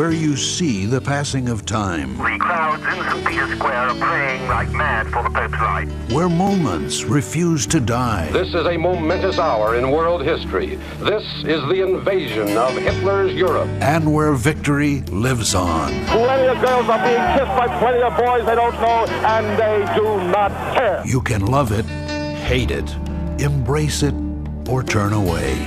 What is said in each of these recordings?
where you see the passing of time. The crowds in St. Peter's Square are praying like mad for the Pope's life. Where moments refuse to die. This is a momentous hour in world history. This is the invasion of Hitler's Europe. And where victory lives on. Plenty of girls are being kissed by plenty of boys they don't know, and they do not care. You can love it, hate it, embrace it, or turn away.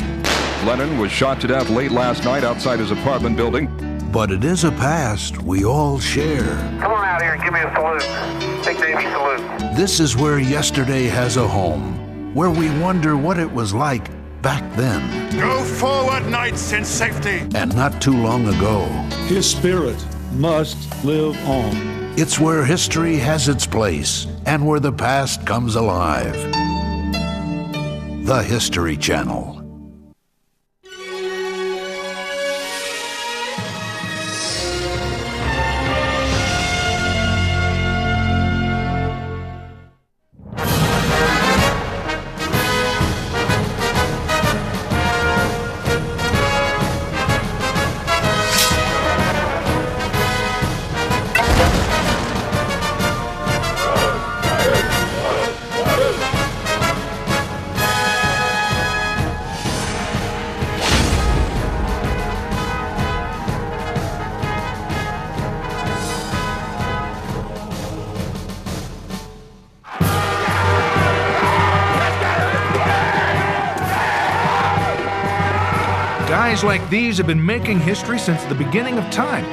Lennon was shot to death late last night outside his apartment building. But it is a past we all share. Come on out here and give me a salute. Big Navy salute. This is where yesterday has a home, where we wonder what it was like back then. Go forward, knights, in safety. And not too long ago. His spirit must live on. It's where history has its place and where the past comes alive. The History Channel. Guys like these have been making history since the beginning of time,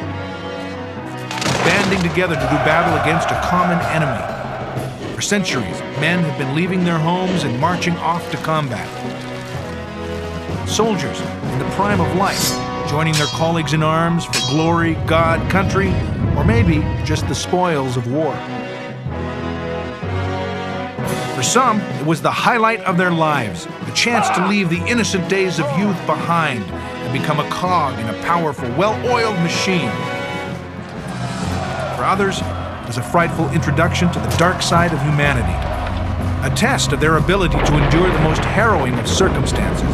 banding together to do battle against a common enemy. For centuries, men have been leaving their homes and marching off to combat. Soldiers in the prime of life, joining their colleagues in arms for glory, God, country, or maybe just the spoils of war. For some, it was the highlight of their lives, the chance to leave the innocent days of youth behind and become a cog in a powerful, well-oiled machine. For others, it was a frightful introduction to the dark side of humanity, a test of their ability to endure the most harrowing of circumstances.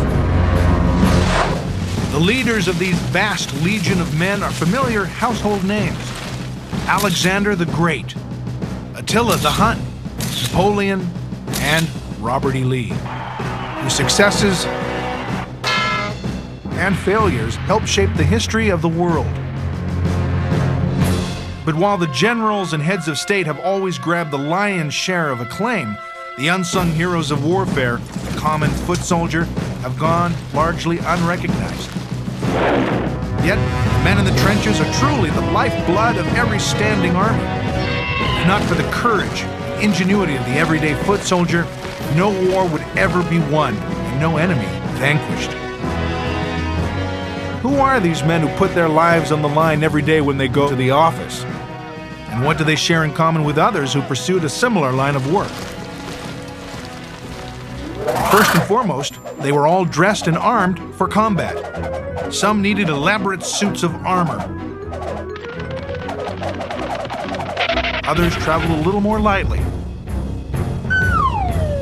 The leaders of these vast legion of men are familiar household names: Alexander the Great, Attila the Hun, Napoleon, and Robert E. Lee, whose successes and failures helped shape the history of the world. But while the generals and heads of state have always grabbed the lion's share of acclaim, the unsung heroes of warfare, the common foot soldier, have gone largely unrecognized. Yet, the men in the trenches are truly the lifeblood of every standing army. If not for the courage and ingenuity of the everyday foot soldier, no war would ever be won and no enemy vanquished. Who are these men who put their lives on the line every day when they go to the office? And what do they share in common with others who pursued a similar line of work? First and foremost, they were all dressed and armed for combat. Some needed elaborate suits of armor. Others traveled a little more lightly.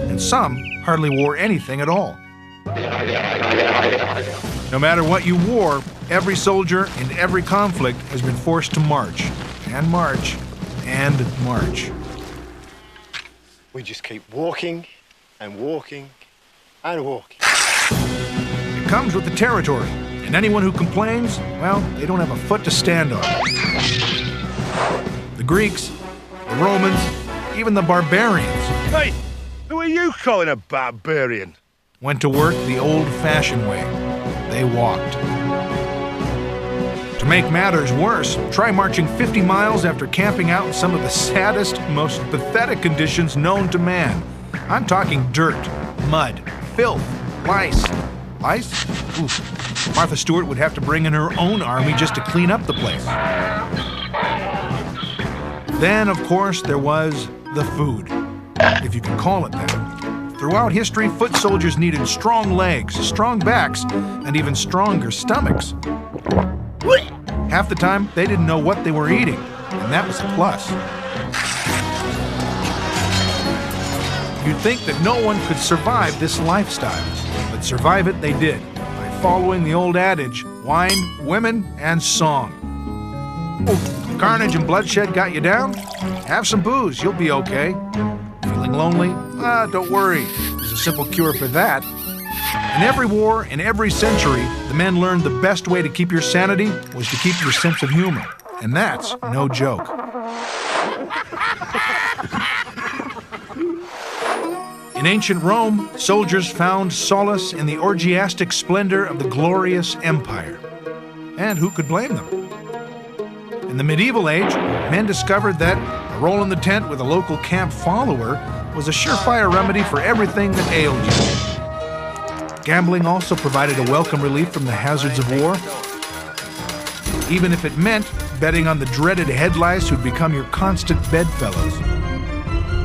And some hardly wore anything at all. No matter what you wore, every soldier in every conflict has been forced to march, and march, and march. We just keep walking and walking and walking. It comes with the territory, and anyone who complains, well, they don't have a foot to stand on. The Greeks, the Romans, even the barbarians. Hey, who are you calling a barbarian? Went to work the old-fashioned way. They walked. To make matters worse, try marching 50 miles after camping out in some of the saddest, most pathetic conditions known to man. I'm talking dirt, mud, filth, lice. Lice? Oof. Martha Stewart would have to bring in her own army just to clean up the place. Then, of course, there was the food, if you can call it that. Throughout history, foot soldiers needed strong legs, strong backs, and even stronger stomachs. Half the time, they didn't know what they were eating, and that was a plus. You'd think that no one could survive this lifestyle, but survive it they did, by following the old adage, wine, women, and song. Oh, carnage and bloodshed got you down? Have some booze, you'll be okay. Feeling lonely? Don't worry, there's a simple cure for that. In every war, in every century, the men learned the best way to keep your sanity was to keep your sense of humor. And that's no joke. In ancient Rome, soldiers found solace in the orgiastic splendor of the glorious empire. And who could blame them? In the medieval age, men discovered that a roll in the tent with a local camp follower was a surefire remedy for everything that ailed you. Gambling also provided a welcome relief from the hazards of war, even if it meant betting on the dreaded head lice who'd become your constant bedfellows.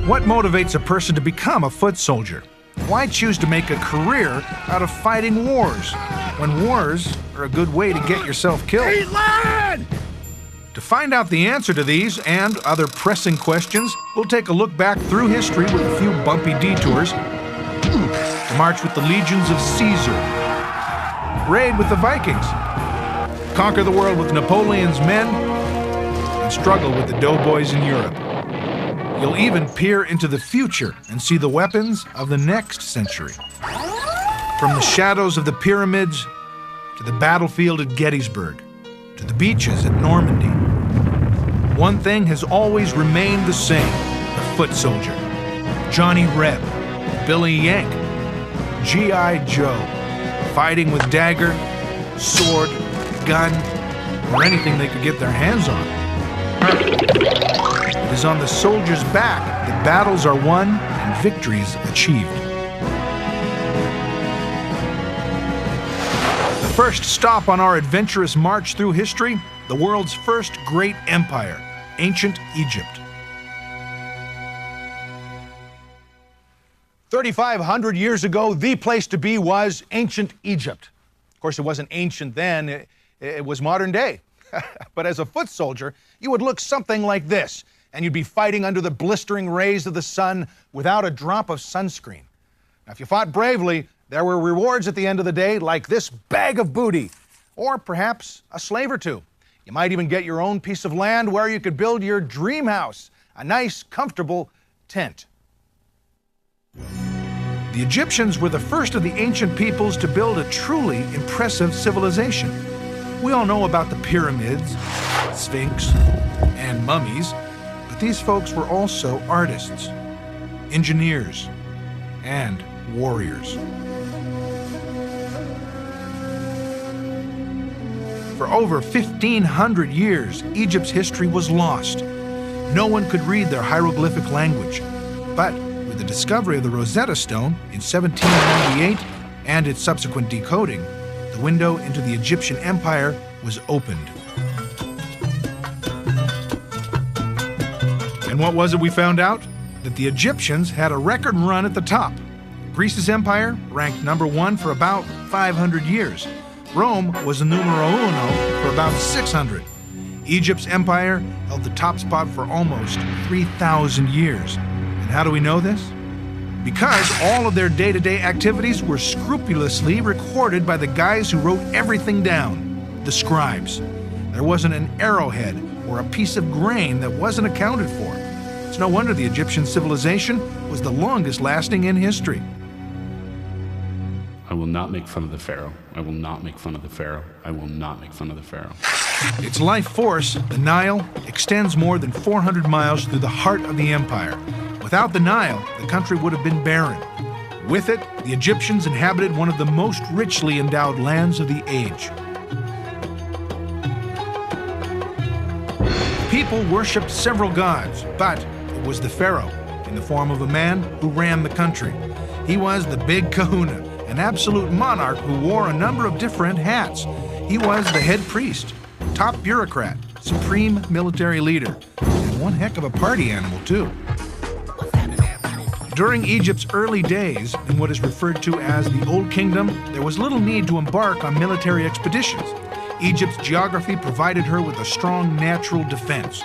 What motivates a person to become a foot soldier? Why choose to make a career out of fighting wars, when wars are a good way to get yourself killed? To find out the answer to these and other pressing questions, we'll take a look back through history with a few bumpy detours, to march with the legions of Caesar, raid with the Vikings, conquer the world with Napoleon's men, and struggle with the doughboys in Europe. You'll even peer into the future and see the weapons of the next century. From the shadows of the pyramids, to the battlefield at Gettysburg, to the beaches at Normandy. One thing has always remained the same: the foot soldier. Johnny Reb, Billy Yank, G.I. Joe, fighting with dagger, sword, gun, or anything they could get their hands on. It is on the soldier's back that battles are won and victories achieved. The first stop on our adventurous march through history, the world's first great empire, ancient Egypt. 3,500 years ago, the place to be was ancient Egypt. Of course, it wasn't ancient then, it was modern day. But as a foot soldier, you would look something like this, and you'd be fighting under the blistering rays of the sun without a drop of sunscreen. Now, if you fought bravely, there were rewards at the end of the day, like this bag of booty, or perhaps a slave or two. You might even get your own piece of land where you could build your dream house, a nice, comfortable tent. The Egyptians were the first of the ancient peoples to build a truly impressive civilization. We all know about the pyramids, sphinx, and mummies, but these folks were also artists, engineers, and warriors. For over 1,500 years, Egypt's history was lost. No one could read their hieroglyphic language. But with the discovery of the Rosetta Stone in 1798 and its subsequent decoding, the window into the Egyptian Empire was opened. And what was it we found out? That the Egyptians had a record run at the top. Greece's empire ranked number 1 for about 500 years. Rome was the numero uno for about 600. Egypt's empire held the top spot for almost 3,000 years. And how do we know this? Because all of their day-to-day activities were scrupulously recorded by the guys who wrote everything down, the scribes. There wasn't an arrowhead or a piece of grain that wasn't accounted for. It's no wonder the Egyptian civilization was the longest lasting in history. I will not make fun of the pharaoh. I will not make fun of the pharaoh. I will not make fun of the pharaoh. Its life force, the Nile, extends more than 400 miles through the heart of the empire. Without the Nile, the country would have been barren. With it, the Egyptians inhabited one of the most richly endowed lands of the age. People worshipped several gods, but it was the pharaoh, in the form of a man who ran the country. He was the big kahuna, an absolute monarch who wore a number of different hats. He was the head priest, top bureaucrat, supreme military leader, and one heck of a party animal, too. During Egypt's early days, in what is referred to as the Old Kingdom, there was little need to embark on military expeditions. Egypt's geography provided her with a strong natural defense.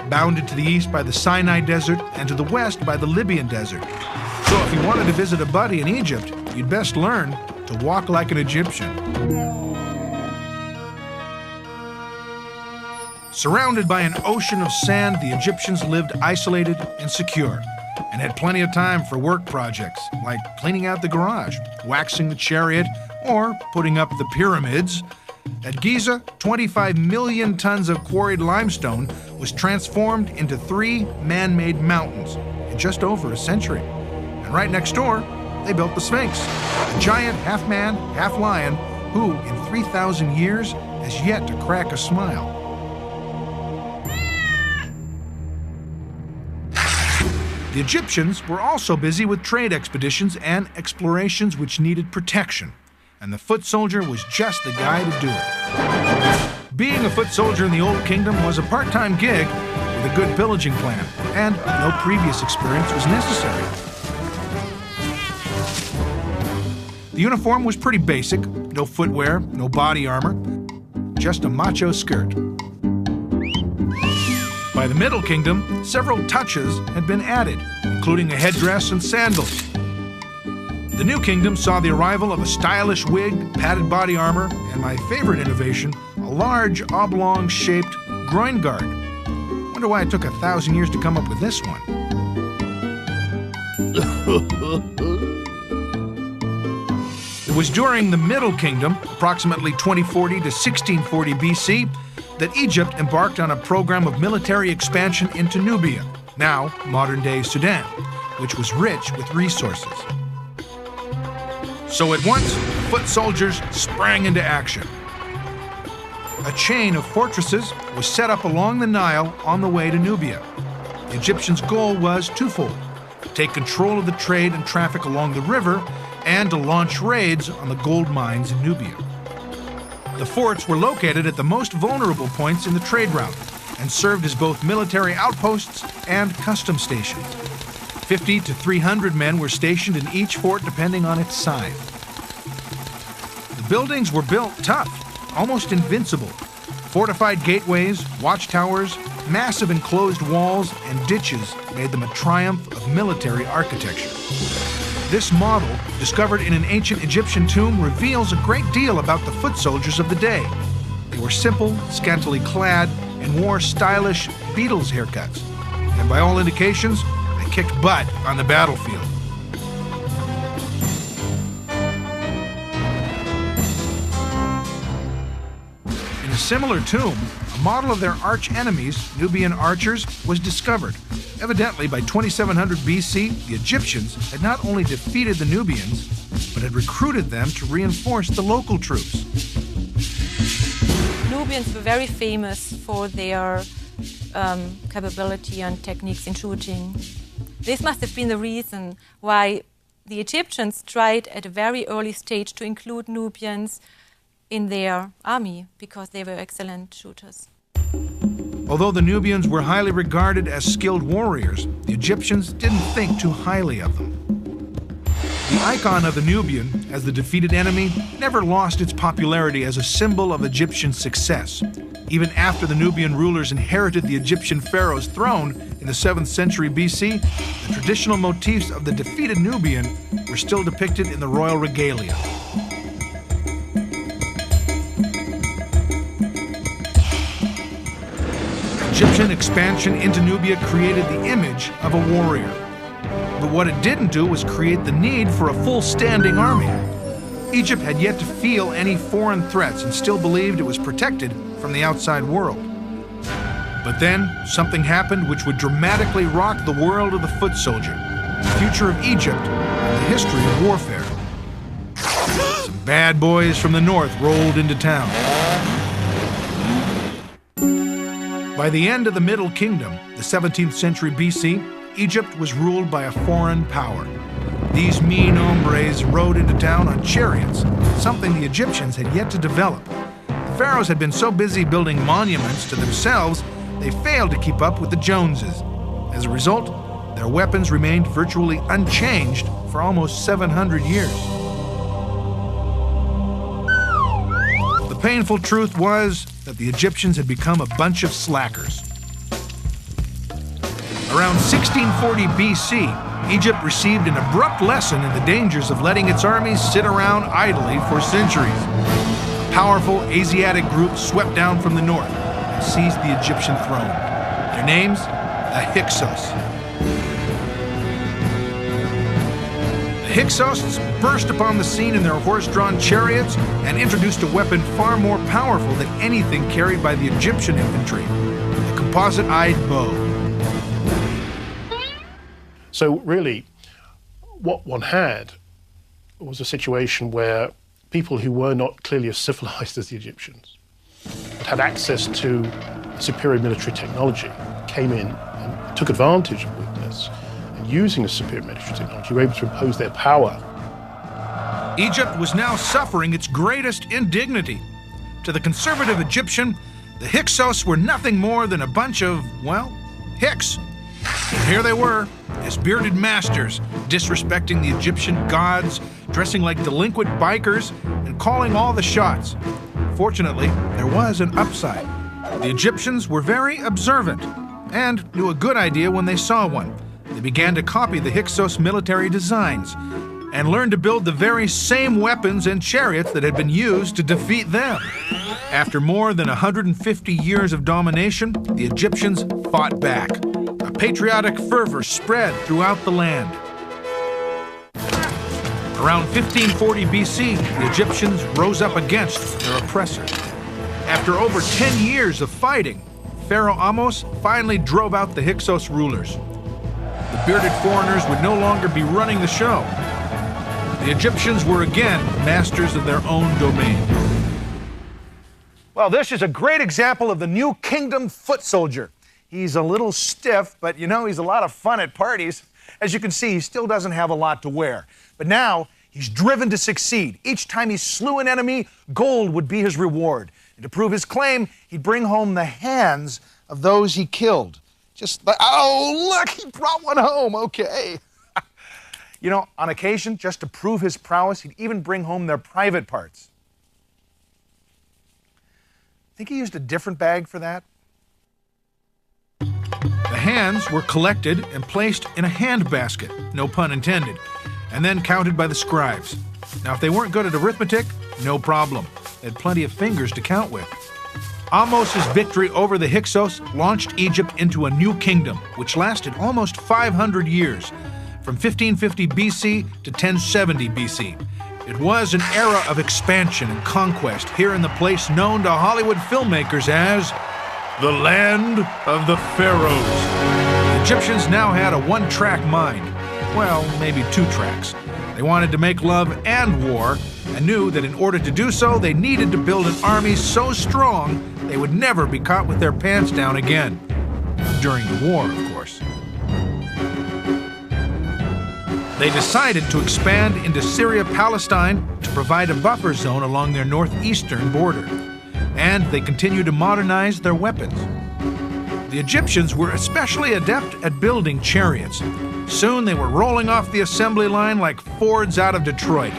Bounded to the east by the Sinai Desert and to the west by the Libyan Desert. So if you wanted to visit a buddy in Egypt, you'd best learn to walk like an Egyptian. Surrounded by an ocean of sand, the Egyptians lived isolated and secure, and had plenty of time for work projects like cleaning out the garage, waxing the chariot, or putting up the pyramids. At Giza, 25 million tons of quarried limestone was transformed into 3 man-made mountains in just over a century. And right next door, they built the Sphinx, a giant half-man, half-lion who, in 3,000 years, has yet to crack a smile. The Egyptians were also busy with trade expeditions and explorations which needed protection, and the foot soldier was just the guy to do it. Being a foot soldier in the Old Kingdom was a part-time gig with a good pillaging plan, and no previous experience was necessary. The uniform was pretty basic, no footwear, no body armor, just a macho skirt. By the Middle Kingdom, several touches had been added, including a headdress and sandals. The New Kingdom saw the arrival of a stylish wig, padded body armor, and my favorite innovation, a large oblong-shaped groin guard. Wonder why it took 1,000 years to come up with this one. It was during the Middle Kingdom, approximately 2040 to 1640 BC, that Egypt embarked on a program of military expansion into Nubia, now modern-day Sudan, which was rich with resources. So at once, foot soldiers sprang into action. A chain of fortresses was set up along the Nile on the way to Nubia. The Egyptians' goal was twofold: to take control of the trade and traffic along the river, and to launch raids on the gold mines in Nubia. The forts were located at the most vulnerable points in the trade route and served as both military outposts and custom stations. 50 to 300 men were stationed in each fort depending on its size. The buildings were built tough, almost invincible. Fortified gateways, watchtowers, massive enclosed walls, and ditches made them a triumph of military architecture. This model, discovered in an ancient Egyptian tomb, reveals a great deal about the foot soldiers of the day. They were simple, scantily clad, and wore stylish Beatles haircuts. And by all indications, they kicked butt on the battlefield. In a similar tomb, a model of their arch-enemies, Nubian archers, was discovered. Evidently, by 2700 BC, the Egyptians had not only defeated the Nubians, but had recruited them to reinforce the local troops. Nubians were very famous for their capability and techniques in shooting. This must have been the reason why the Egyptians tried at a very early stage to include Nubians in their army, because they were excellent shooters. Although the Nubians were highly regarded as skilled warriors, the Egyptians didn't think too highly of them. The icon of the Nubian, as the defeated enemy, never lost its popularity as a symbol of Egyptian success. Even after the Nubian rulers inherited the Egyptian pharaoh's throne in the 7th century BC, the traditional motifs of the defeated Nubian were still depicted in the royal regalia. Egyptian expansion into Nubia created the image of a warrior. But what it didn't do was create the need for a full standing army. Egypt had yet to feel any foreign threats and still believed it was protected from the outside world. But then something happened which would dramatically rock the world of the foot soldier, the future of Egypt, and the history of warfare. Some bad boys from the north rolled into town. By the end of the Middle Kingdom, the 17th century BC, Egypt was ruled by a foreign power. These mean hombres rode into town on chariots, something the Egyptians had yet to develop. The pharaohs had been so busy building monuments to themselves, they failed to keep up with the Joneses. As a result, their weapons remained virtually unchanged for almost 700 years. The painful truth was that the Egyptians had become a bunch of slackers. Around 1640 BC, Egypt received an abrupt lesson in the dangers of letting its armies sit around idly for centuries. A powerful Asiatic group swept down from the north, and seized the Egyptian throne. Their names, the Hyksos. The Hyksos burst upon the scene in their horse-drawn chariots and introduced a weapon far more powerful than anything carried by the Egyptian infantry, the composite-eyed bow. So really, what one had was a situation where people who were not clearly as civilized as the Egyptians, but had access to superior military technology, came in and took advantage of weakness, and using the superior military technology, were able to impose their power. Egypt was now suffering its greatest indignity. To the conservative Egyptian, the Hyksos were nothing more than a bunch of, well, hicks. And here they were, as bearded masters, disrespecting the Egyptian gods, dressing like delinquent bikers, and calling all the shots. Fortunately, there was an upside. The Egyptians were very observant and knew a good idea when they saw one. They began to copy the Hyksos military designs and learned to build the very same weapons and chariots that had been used to defeat them. After more than 150 years of domination, the Egyptians fought back. A patriotic fervor spread throughout the land. Around 1540 BC, the Egyptians rose up against their oppressors. After over 10 years of fighting, Pharaoh Ahmose finally drove out the Hyksos rulers. The bearded foreigners would no longer be running the show. The Egyptians were again masters of their own domain. Well, this is a great example of the new kingdom foot soldier. He's a little stiff, but you know, he's a lot of fun at parties. As you can see, he still doesn't have a lot to wear. But now, he's driven to succeed. Each time he slew an enemy, gold would be his reward. And to prove his claim, he'd bring home the hands of those he killed. Just like, oh, look, he brought one home, okay. You know, on occasion, just to prove his prowess, he'd even bring home their private parts. Think he used a different bag for that? The hands were collected and placed in a hand basket, no pun intended, and then counted by the scribes. Now, if they weren't good at arithmetic, no problem. They had plenty of fingers to count with. Ahmose's victory over the Hyksos launched Egypt into a new kingdom, which lasted almost 500 years, from 1550 BC to 1070 BC. It was an era of expansion and conquest here in the place known to Hollywood filmmakers as the land of the pharaohs. The Egyptians now had a one-track mind. Well, maybe two tracks. They wanted to make love and war, and knew that in order to do so, they needed to build an army so strong they would never be caught with their pants down again. During the war, of course. They decided to expand into Syria-Palestine to provide a buffer zone along their northeastern border. And they continued to modernize their weapons. The Egyptians were especially adept at building chariots. Soon they were rolling off the assembly line like Fords out of Detroit.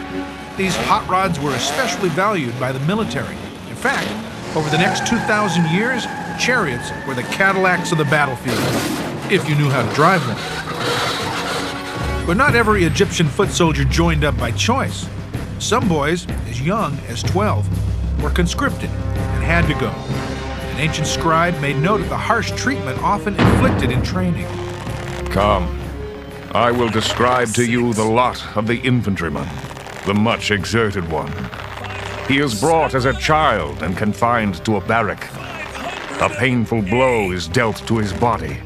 These hot rods were especially valued by the military. In fact, over the next 2,000 years, chariots were the Cadillacs of the battlefield, if you knew how to drive them. But not every Egyptian foot soldier joined up by choice. Some boys, as young as 12, were conscripted and had to go. An ancient scribe made note of the harsh treatment often inflicted in training. Come, I will describe to you the lot of the infantryman, the much exerted one. He is brought as a child and confined to a barrack. A painful blow is dealt to his body.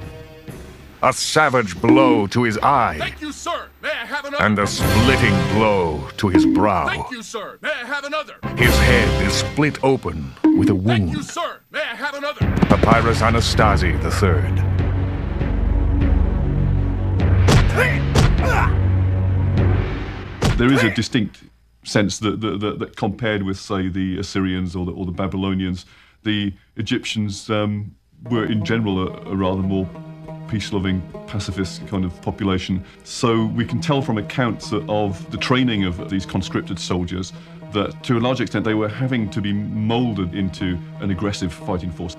A savage blow to his eye. Thank you, sir. May I have another? And a splitting blow to his brow. Thank you, sir. May I have another? His head is split open with a wound. Thank you, sir. May I have another? Papyrus Anastasi III. There is a distinct sense that compared with, say, the Assyrians or the Babylonians, the Egyptians were in general a rather more peace-loving, pacifist kind of population. So we can tell from accounts of the training of these conscripted soldiers that to a large extent they were having to be molded into an aggressive fighting force.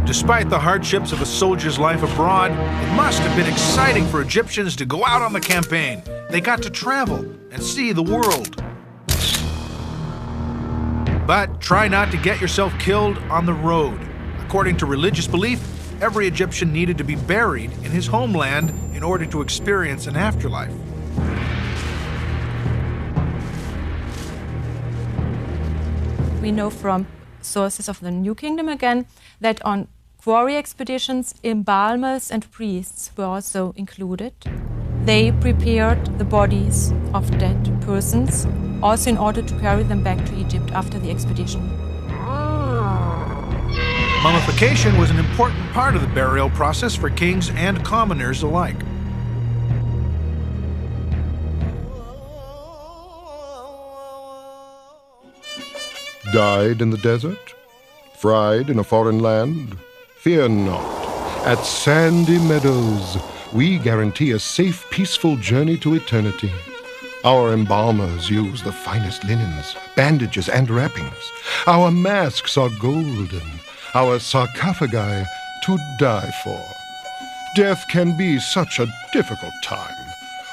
Despite the hardships of a soldier's life abroad, it must have been exciting for Egyptians to go out on the campaign. They got to travel and see the world. But try not to get yourself killed on the road. According to religious belief, every Egyptian needed to be buried in his homeland in order to experience an afterlife. We know from sources of the New Kingdom again that on quarry expeditions, embalmers and priests were also included. They prepared the bodies of dead persons, also in order to carry them back to Egypt after the expedition. Mummification was an important part of the burial process for kings and commoners alike. Died in the desert? Fried in a foreign land? Fear not. At Sandy Meadows, we guarantee a safe, peaceful journey to eternity. Our embalmers use the finest linens, bandages, and wrappings. Our masks are golden, our sarcophagi to die for. Death can be such a difficult time.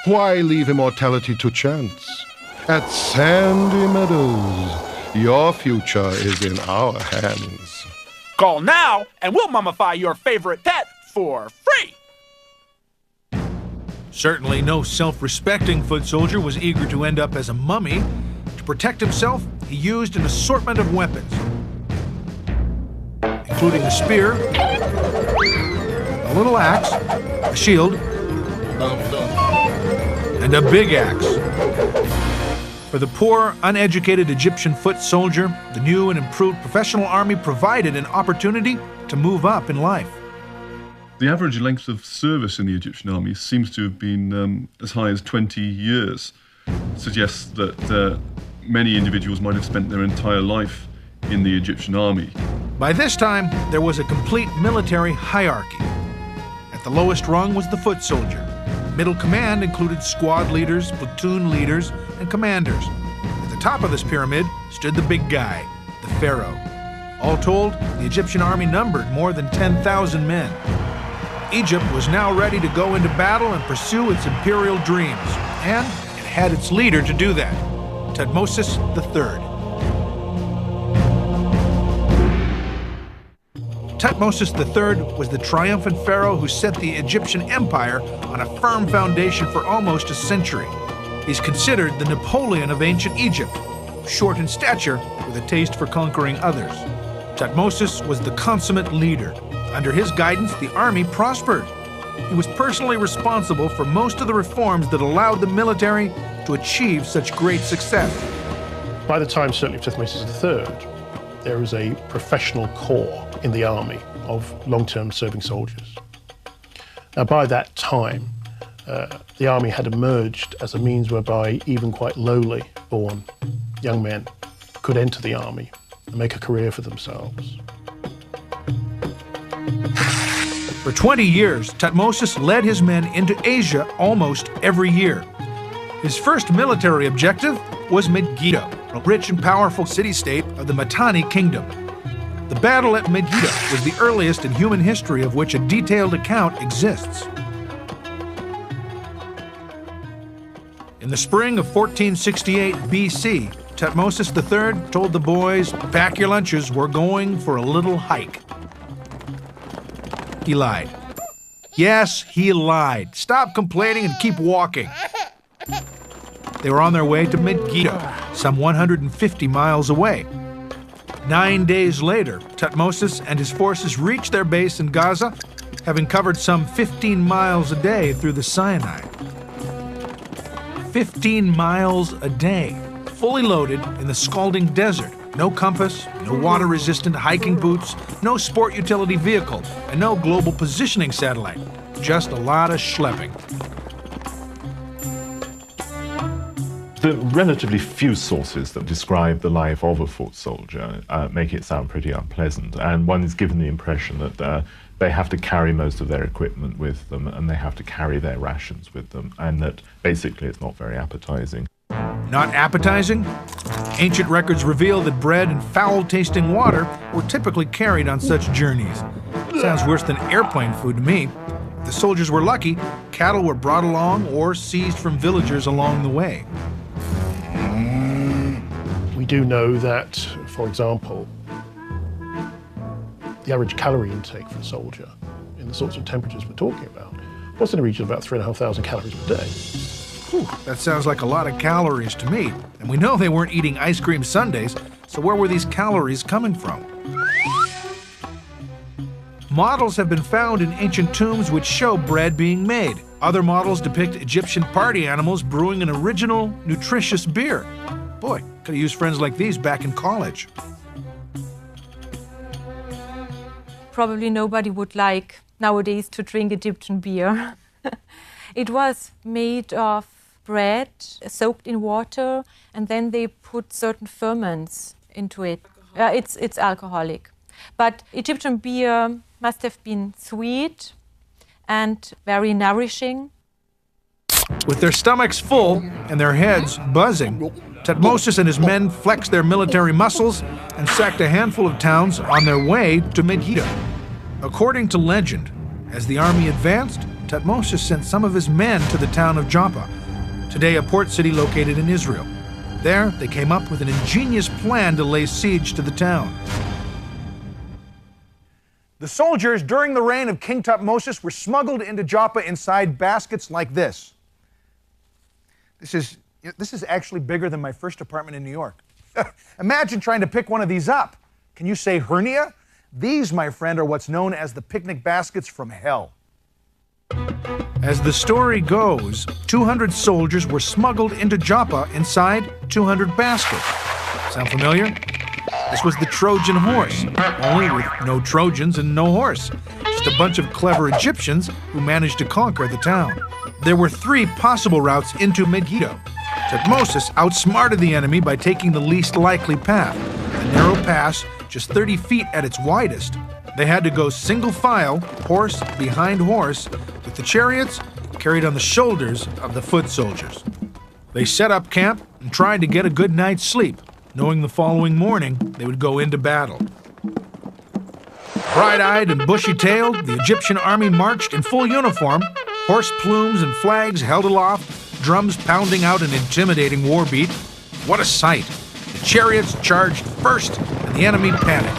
Why leave immortality to chance? At Sandy Meadows, your future is in our hands. Call now and we'll mummify your favorite pet for free. Certainly no self-respecting foot soldier was eager to end up as a mummy. To protect himself, he used an assortment of weapons, including a spear, a little axe, a shield, and a big axe. For the poor, uneducated Egyptian foot soldier, the new and improved professional army provided an opportunity to move up in life. The average length of service in the Egyptian army seems to have been as high as 20 years. It suggests that many individuals might have spent their entire life in the Egyptian army. By this time, there was a complete military hierarchy. At the lowest rung was the foot soldier. Middle command included squad leaders, platoon leaders, and commanders. At the top of this pyramid stood the big guy, the pharaoh. All told, the Egyptian army numbered more than 10,000 men. Egypt was now ready to go into battle and pursue its imperial dreams, and it had its leader to do that, Tutmosis III. Tutmosis III was the triumphant pharaoh who set the Egyptian empire on a firm foundation for almost a century. He's considered the Napoleon of ancient Egypt, short in stature with a taste for conquering others. Tutmosis was the consummate leader. Under his guidance, the army prospered. He was personally responsible for most of the reforms that allowed the military to achieve such great success. By the time, certainly, of Tutmosis III, there is a professional corps in the army of long-term serving soldiers. Now, by that time, the army had emerged as a means whereby even quite lowly born young men could enter the army and make a career for themselves. For 20 years, Tutmosis led his men into Asia almost every year. His first military objective was Megiddo, a rich and powerful city-state of the Mitanni kingdom. The battle at Megiddo was the earliest in human history of which a detailed account exists. In the spring of 1468 BC, Tutmosis III told the boys, "Pack your lunches, we're going for a little hike." He lied. Yes, he lied. Stop complaining and keep walking. They were on their way to Megiddo, some 150 miles away. 9 days later, Tutmosis and his forces reached their base in Gaza, having covered some 15 miles a day through the Sinai. 15 miles a day, fully loaded in the scalding desert. No compass, no water-resistant hiking boots, no sport utility vehicle, and no global positioning satellite. Just a lot of schlepping. The relatively few sources that describe the life of a foot soldier make it sound pretty unpleasant, and one is given the impression that they have to carry most of their equipment with them, and they have to carry their rations with them, and that basically it's not very appetizing. Not appetizing? Ancient records reveal that bread and foul-tasting water were typically carried on such journeys. Sounds worse than airplane food to me. If the soldiers were lucky, cattle were brought along or seized from villagers along the way. We do know that, for example, the average calorie intake for a soldier in the sorts of temperatures we're talking about was in the region of about 3,500 calories per day. Whew, that sounds like a lot of calories to me. And we know they weren't eating ice cream sundaes, so where were these calories coming from? Models have been found in ancient tombs which show bread being made. Other models depict Egyptian party animals brewing an original, nutritious beer. Boy, could have used friends like these back in college. Probably nobody would like nowadays to drink Egyptian beer. It was made of bread soaked in water, and then they put certain ferments into it. It's alcoholic. But Egyptian beer must have been sweet and very nourishing. With their stomachs full and their heads buzzing, Thutmose and his men flexed their military muscles and sacked a handful of towns on their way to Megiddo. According to legend, as the army advanced, Thutmose sent some of his men to the town of Joppa, today a port city located in Israel. There, they came up with an ingenious plan to lay siege to the town. The soldiers during the reign of King Thutmose were smuggled into Joppa inside baskets like this. This is actually bigger than my first apartment in New York. Imagine trying to pick one of these up. Can you say hernia? These, my friend, are what's known as the picnic baskets from hell. As the story goes, 200 soldiers were smuggled into Joppa inside 200 baskets. Sound familiar? This was the Trojan horse, only with no Trojans and no horse. Just a bunch of clever Egyptians who managed to conquer the town. There were 3 possible routes into Megiddo. Thutmose outsmarted the enemy by taking the least likely path, a narrow pass just 30 feet at its widest. They had to go single file, horse behind horse, with the chariots carried on the shoulders of the foot soldiers. They set up camp and tried to get a good night's sleep, knowing the following morning they would go into battle. Bright-eyed and bushy-tailed, the Egyptian army marched in full uniform, horse plumes and flags held aloft, drums pounding out an intimidating war beat. What a sight! The chariots charged first, and the enemy panicked.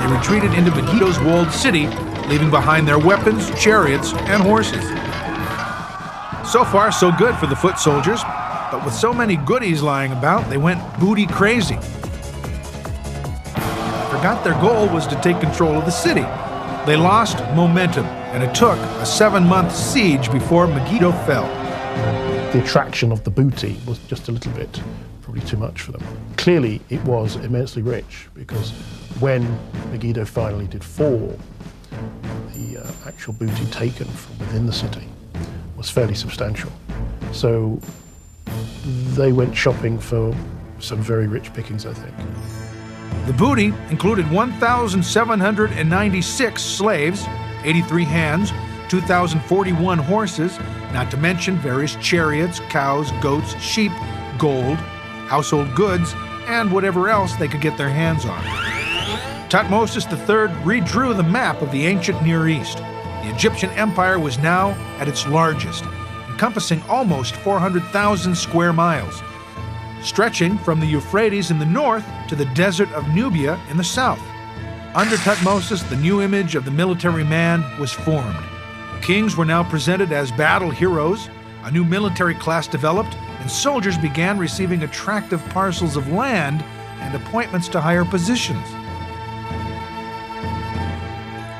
They retreated into Megiddo's walled city, leaving behind their weapons, chariots, and horses. So far, so good for the foot soldiers, but with so many goodies lying about, they went booty crazy. They forgot their goal was to take control of the city. They lost momentum, and it took a 7-month siege before Megiddo fell. The attraction of the booty was just a little bit, probably too much for them. Clearly, it was immensely rich, because when Megiddo finally did fall, the actual booty taken from within the city was fairly substantial. So they went shopping for some very rich pickings, I think. The booty included 1,796 slaves, 83 hands, 2,041 horses, not to mention various chariots, cows, goats, sheep, gold, household goods, and whatever else they could get their hands on. Thutmose III redrew the map of the ancient Near East. The Egyptian Empire was now at its largest, encompassing almost 400,000 square miles, stretching from the Euphrates in the north to the desert of Nubia in the south. Under Thutmose, the new image of the military man was formed. Kings were now presented as battle heroes, a new military class developed, and soldiers began receiving attractive parcels of land and appointments to higher positions.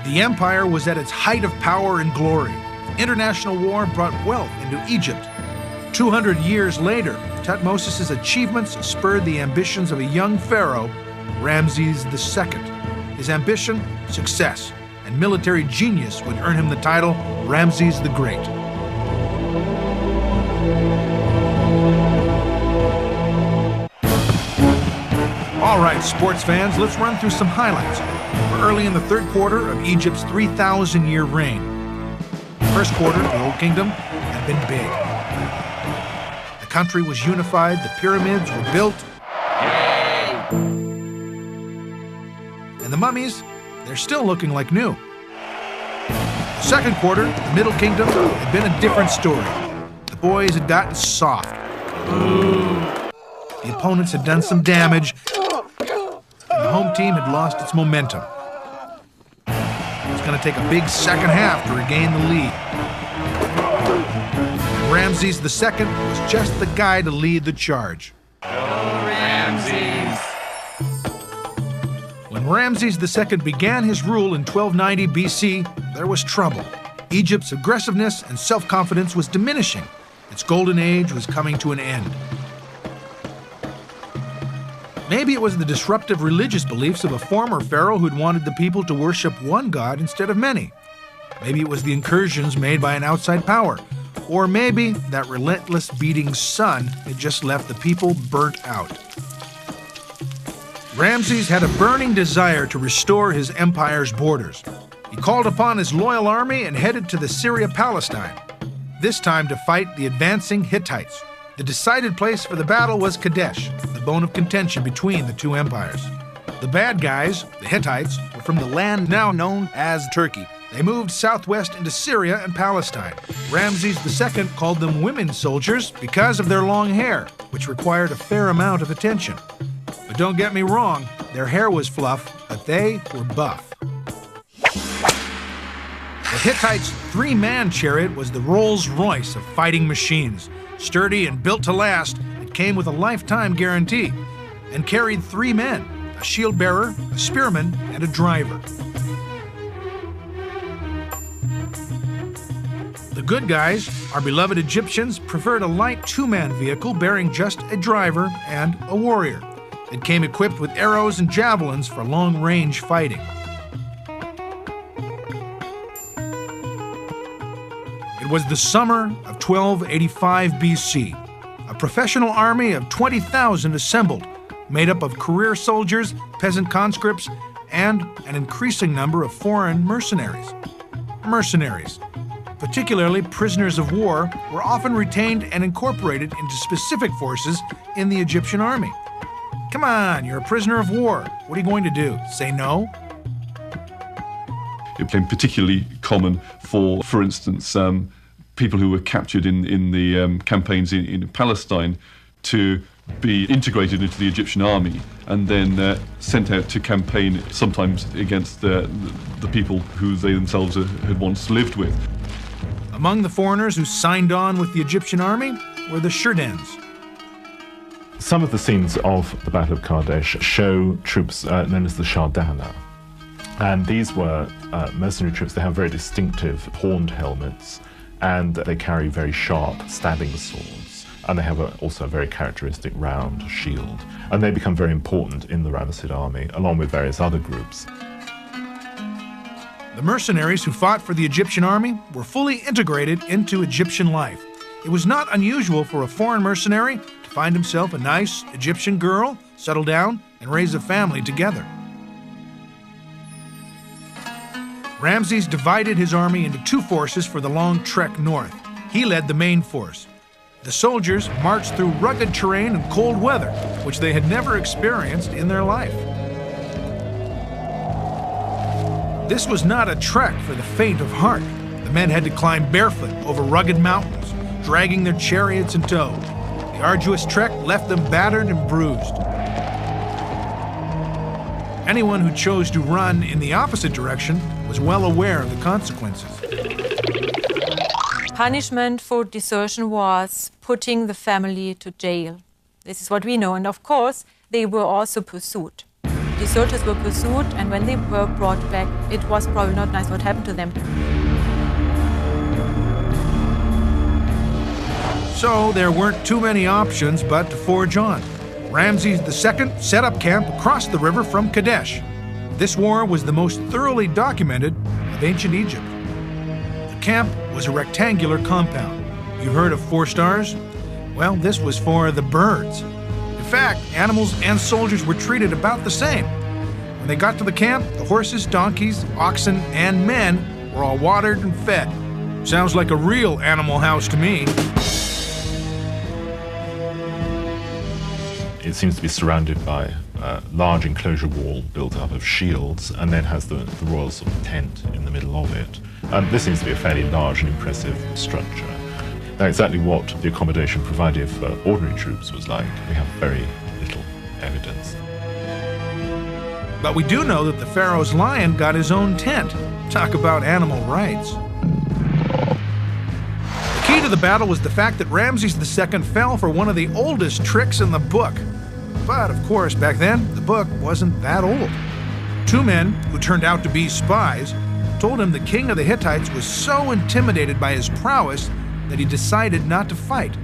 The empire was at its height of power and glory. International war brought wealth into Egypt. 200 years later, Thutmose's achievements spurred the ambitions of a young pharaoh, Ramses II. His ambition, success, and military genius would earn him the title Ramses the Great. All right, sports fans, let's run through some highlights. We're early in the third quarter of Egypt's 3,000-year reign. The first quarter, the Old Kingdom, had been big. The country was unified, the pyramids were built, and the mummies, they're still looking like new. The second quarter, the Middle Kingdom, had been a different story. The boys had gotten soft. The opponents had done some damage, and the home team had lost its momentum. It's going to take a big second half to regain the lead. And Ramses II was just the guy to lead the charge. Ramses. When Ramses II began his rule in 1290 BC, there was trouble. Egypt's aggressiveness and self-confidence was diminishing. Its golden age was coming to an end. Maybe it was the disruptive religious beliefs of a former pharaoh who'd wanted the people to worship one god instead of many. Maybe it was the incursions made by an outside power. Or maybe that relentless beating sun had just left the people burnt out. Ramses had a burning desire to restore his empire's borders. He called upon his loyal army and headed to the Syria-Palestine, this time to fight the advancing Hittites. The decided place for the battle was Kadesh, the bone of contention between the two empires. The bad guys, the Hittites, were from the land now known as Turkey. They moved southwest into Syria and Palestine. Ramses II called them women soldiers because of their long hair, which required a fair amount of attention. But don't get me wrong, their hair was fluff, but they were buff. The Hittites' three-man chariot was the Rolls-Royce of fighting machines. Sturdy and built to last, it came with a lifetime guarantee and carried 3 men, a shield bearer, a spearman, and a driver. The good guys, our beloved Egyptians, preferred a light 2-man vehicle bearing just a driver and a warrior. It came equipped with arrows and javelins for long-range fighting. It was the summer of 1285 BC. A professional army of 20,000 assembled, made up of career soldiers, peasant conscripts, and an increasing number of foreign mercenaries. Mercenaries, particularly prisoners of war, were often retained and incorporated into specific forces in the Egyptian army. Come on, you're a prisoner of war. What are you going to do? Say no? It became particularly common for instance, people who were captured in the campaigns in Palestine to be integrated into the Egyptian army and then sent out to campaign, sometimes against the people who they themselves had once lived with. Among the foreigners who signed on with the Egyptian army were the Sherdans. Some of the scenes of the Battle of Kadesh show troops known as the Shardana. And these were mercenary troops. They have very distinctive horned helmets, and they carry very sharp stabbing swords. And they have also a very characteristic round shield. And they become very important in the Ramesside army, along with various other groups. The mercenaries who fought for the Egyptian army were fully integrated into Egyptian life. It was not unusual for a foreign mercenary to find himself a nice Egyptian girl, settle down, and raise a family together. Ramses divided his army into 2 forces for the long trek north. He led the main force. The soldiers marched through rugged terrain and cold weather, which they had never experienced in their life. This was not a trek for the faint of heart. The men had to climb barefoot over rugged mountains, dragging their chariots in tow. The arduous trek left them battered and bruised. Anyone who chose to run in the opposite direction was well aware of the consequences. Punishment for desertion was putting the family to jail. This is what we know, and of course, they were also pursued. Deserters were pursued, and when they were brought back, it was probably not nice what happened to them. So there weren't too many options but to forge on. Ramses II set up camp across the river from Kadesh. This war was the most thoroughly documented of ancient Egypt. The camp was a rectangular compound. You've heard of 4 stars? Well, this was for the birds. In fact, animals and soldiers were treated about the same. When they got to the camp, the horses, donkeys, oxen, and men were all watered and fed. Sounds like a real animal house to me. It seems to be surrounded by a large enclosure wall built up of shields, and then has the royal sort of tent in the middle of it. This seems to be a fairly large and impressive structure. Now, exactly what the accommodation provided for ordinary troops was like, we have very little evidence. But we do know that the pharaoh's lion got his own tent. Talk about animal rights. The key to the battle was the fact that Ramses II fell for one of the oldest tricks in the book. But, of course, back then, the book wasn't that old. Two men, who turned out to be spies, told him the king of the Hittites was so intimidated by his prowess that he decided not to fight.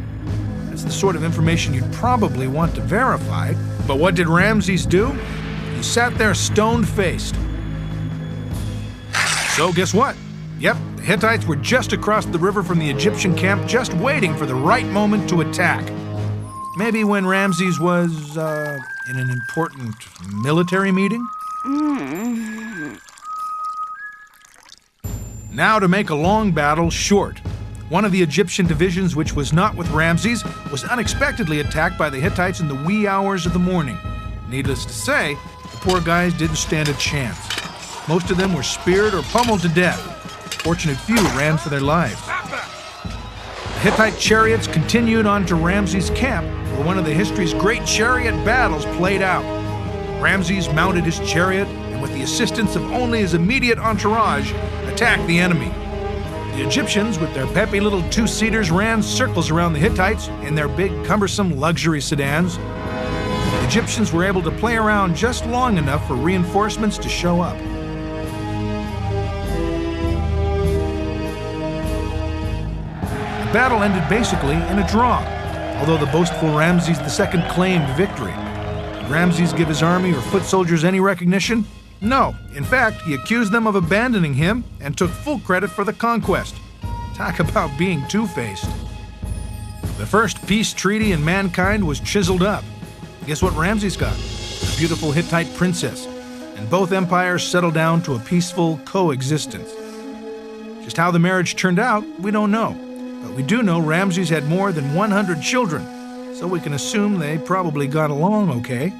That's the sort of information you'd probably want to verify. But what did Ramses do? He sat there stone-faced. So guess what? Yep, the Hittites were just across the river from the Egyptian camp, just waiting for the right moment to attack. Maybe when Ramses was, in an important military meeting? Now to make a long battle short. One of the Egyptian divisions which was not with Ramses was unexpectedly attacked by the Hittites in the wee hours of the morning. Needless to say, the poor guys didn't stand a chance. Most of them were speared or pummeled to death. Fortunate few ran for their lives. The Hittite chariots continued on to Ramses' camp, where one of the history's great chariot battles played out. Ramses mounted his chariot and, with the assistance of only his immediate entourage, attacked the enemy. The Egyptians, with their peppy little two-seaters, ran circles around the Hittites in their big, cumbersome luxury sedans. The Egyptians were able to play around just long enough for reinforcements to show up. The battle ended basically in a draw, although the boastful Ramses II claimed victory. Did Ramses give his army or foot soldiers any recognition? No. In fact, he accused them of abandoning him and took full credit for the conquest. Talk about being two-faced. The first peace treaty in mankind was chiseled up. Guess what Ramses got? A beautiful Hittite princess. And both empires settled down to a peaceful coexistence. Just how the marriage turned out, we don't know. But we do know Ramses had more than 100 children, so we can assume they probably got along okay.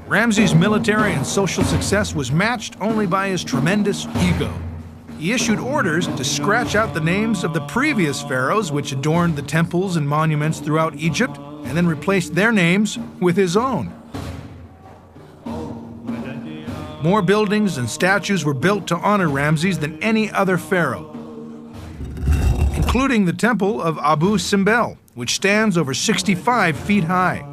Ramses' military and social success was matched only by his tremendous ego. He issued orders to scratch out the names of the previous pharaohs which adorned the temples and monuments throughout Egypt, and then replaced their names with his own. More buildings and statues were built to honor Ramses than any other pharaoh, including the temple of Abu Simbel, which stands over 65 feet high.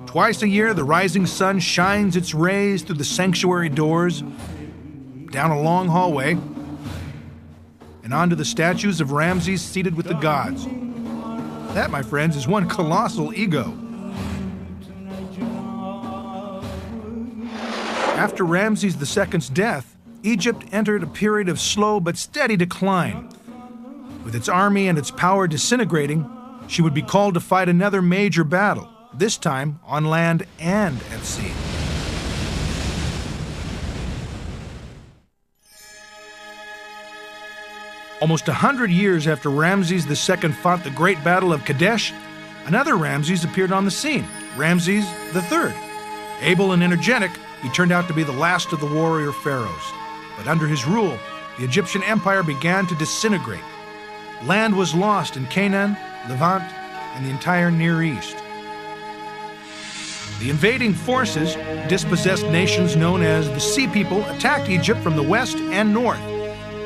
Twice a year, the rising sun shines its rays through the sanctuary doors, down a long hallway, and onto the statues of Ramses seated with the gods. That, my friends, is one colossal ego. After Ramses II's death, Egypt entered a period of slow but steady decline. With its army and its power disintegrating, she would be called to fight another major battle, this time on land and at sea. Almost 100 years after Ramses II fought the Great Battle of Kadesh, another Ramses appeared on the scene, Ramses III. Able and energetic, he turned out to be the last of the warrior pharaohs. But under his rule, the Egyptian empire began to disintegrate. Land was lost in Canaan, Levant, and the entire Near East. The invading forces, dispossessed nations known as the Sea People, attacked Egypt from the west and north.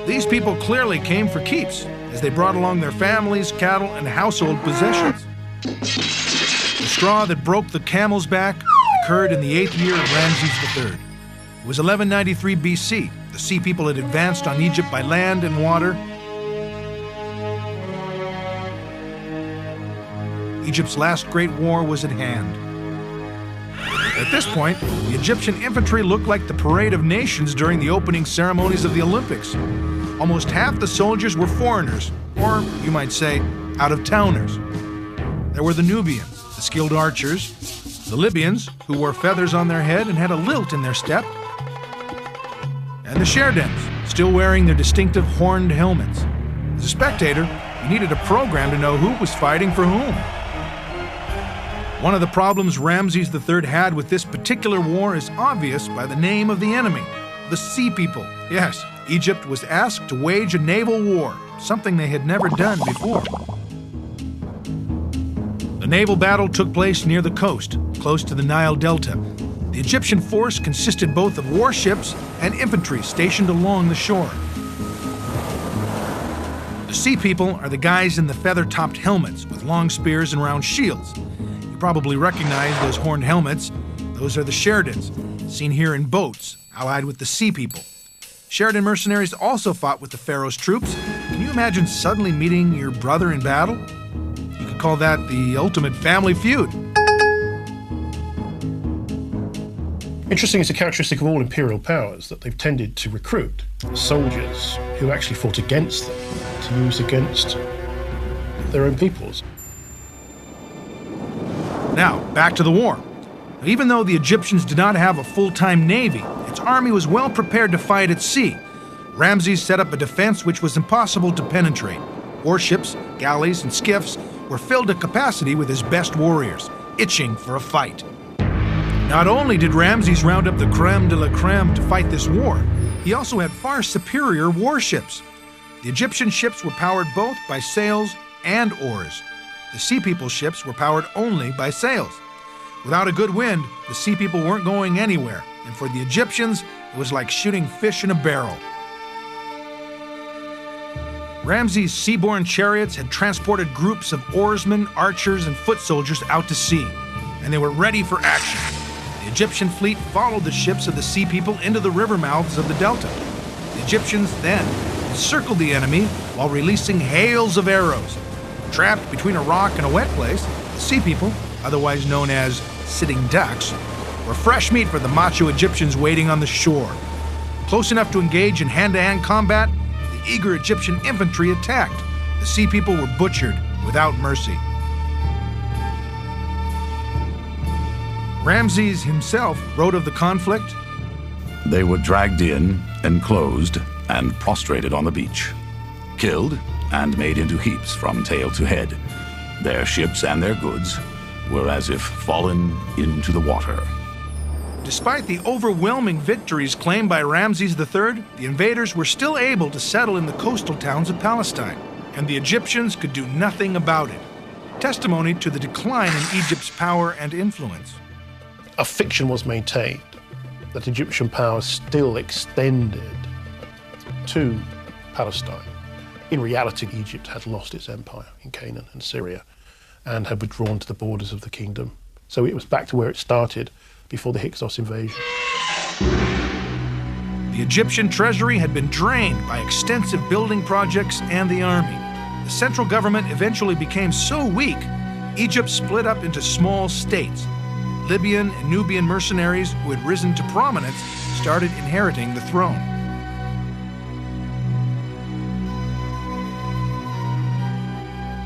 These people clearly came for keeps, as they brought along their families, cattle, and household possessions. The straw that broke the camel's back occurred in the 8th year of Ramses III. It was 1193 BC. The Sea People had advanced on Egypt by land and water. Egypt's last great war was at hand. At this point, the Egyptian infantry looked like the parade of nations during the opening ceremonies of the Olympics. Almost half the soldiers were foreigners, or you might say, out-of-towners. There were the Nubians, the skilled archers, the Libyans, who wore feathers on their head and had a lilt in their step, and the Sherdens, still wearing their distinctive horned helmets. As a spectator, you needed a program to know who was fighting for whom. One of the problems Ramses III had with this particular war is obvious by the name of the enemy, the Sea People. Yes, Egypt was asked to wage a naval war, something they had never done before. The naval battle took place near the coast, close to the Nile Delta. The Egyptian force consisted both of warships and infantry stationed along the shore. The Sea People are the guys in the feather-topped helmets with long spears and round shields. You probably recognize those horned helmets. Those are the Sheridans, seen here in boats, allied with the Sea People. Sheridan mercenaries also fought with the pharaoh's troops. Can you imagine suddenly meeting your brother in battle? You could call that the ultimate family feud. Interesting, it's a characteristic of all imperial powers that they've tended to recruit soldiers who actually fought against them to use against their own peoples. Now, back to the war. Even though the Egyptians did not have a full-time navy, its army was well prepared to fight at sea. Ramses set up a defense which was impossible to penetrate. Warships, galleys, and skiffs were filled to capacity with his best warriors, itching for a fight. Not only did Ramses round up the creme de la creme to fight this war, he also had far superior warships. The Egyptian ships were powered both by sails and oars. The Sea People ships were powered only by sails. Without a good wind, the Sea People weren't going anywhere, and for the Egyptians, it was like shooting fish in a barrel. Ramses' seaborne chariots had transported groups of oarsmen, archers, and foot soldiers out to sea, and they were ready for action. The Egyptian fleet followed the ships of the Sea People into the river mouths of the delta. The Egyptians then encircled the enemy while releasing hails of arrows. Trapped between a rock and a wet place, the Sea People, otherwise known as sitting ducks, were fresh meat for the macho Egyptians waiting on the shore. Close enough to engage in hand-to-hand combat, the eager Egyptian infantry attacked. The Sea People were butchered without mercy. Ramses himself wrote of the conflict. They were dragged in, enclosed, and prostrated on the beach, killed and made into heaps from tail to head. Their ships and their goods were as if fallen into the water. Despite the overwhelming victories claimed by Ramses III, the invaders were still able to settle in the coastal towns of Palestine, and the Egyptians could do nothing about it. Testimony to the decline in Egypt's power and influence. A fiction was maintained that Egyptian power still extended to Palestine. In reality, Egypt had lost its empire in Canaan and Syria and had withdrawn to the borders of the kingdom. So it was back to where it started before the Hyksos invasion. The Egyptian treasury had been drained by extensive building projects and the army. The central government eventually became so weak, Egypt split up into small states. Libyan and Nubian mercenaries who had risen to prominence started inheriting the throne.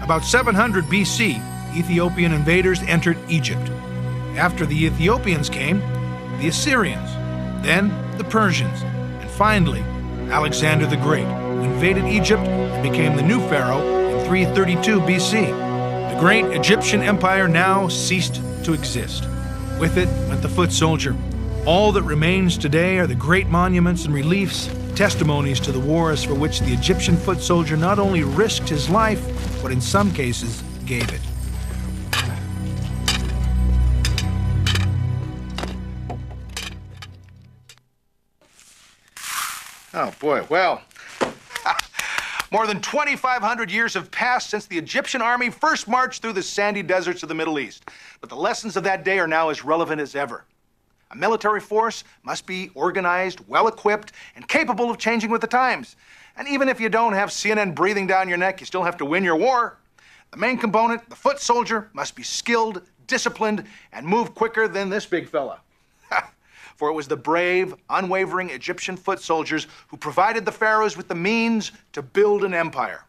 About 700 BC, Ethiopian invaders entered Egypt. After the Ethiopians came, the Assyrians, then the Persians, and finally, Alexander the Great, who invaded Egypt and became the new pharaoh in 332 BC. The great Egyptian empire now ceased to exist. With it went the foot soldier. All that remains today are the great monuments and reliefs, testimonies to the wars for which the Egyptian foot soldier not only risked his life, but in some cases gave it. Oh boy, well, more than 2,500 years have passed since the Egyptian army first marched through the sandy deserts of the Middle East. But the lessons of that day are now as relevant as ever. A military force must be organized, well-equipped, and capable of changing with the times. And even if you don't have CNN breathing down your neck, you still have to win your war. The main component, the foot soldier, must be skilled, disciplined, and move quicker than this big fella. For it was the brave, unwavering Egyptian foot soldiers who provided the pharaohs with the means to build an empire.